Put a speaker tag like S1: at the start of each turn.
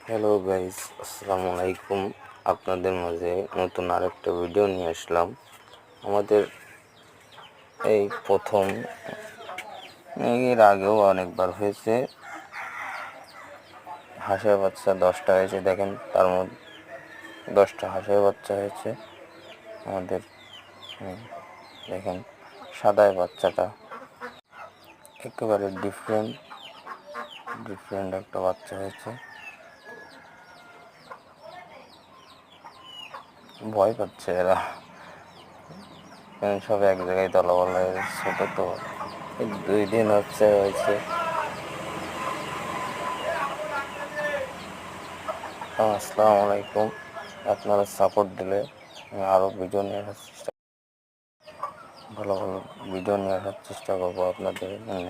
S1: Hello guys, আসসালামু আলাইকুম। আপনাদের মাঝে নতুন আরেকটা ভিডিও নিয়ে আসলাম। আমাদের এই প্রথম, এর আগেও অনেকবার হয়েছে, হাঁসের বাচ্চা 10টা হয়েছে। দেখেন, তার মধ্যে 10টা হাঁসের বাচ্চা হয়েছে আমাদের। দেখেন, সাদায় বাচ্চাটা একেবারে ডিফারেন্ট একটা বাচ্চা হয়েছে। ভয় পাচ্ছে এরা, সব এক জায়গায় দলাবলা, ছোট তো, 2 দিন হয়েছে। আসসালামু আলাইকুম। আপনারা সাপোর্ট দিলে আমি আরও ভিডিও নিয়ে আসার চেষ্টা, ভালো ভালো ভিডিও নিয়ে আসার চেষ্টা করবো আপনাদের জন্য।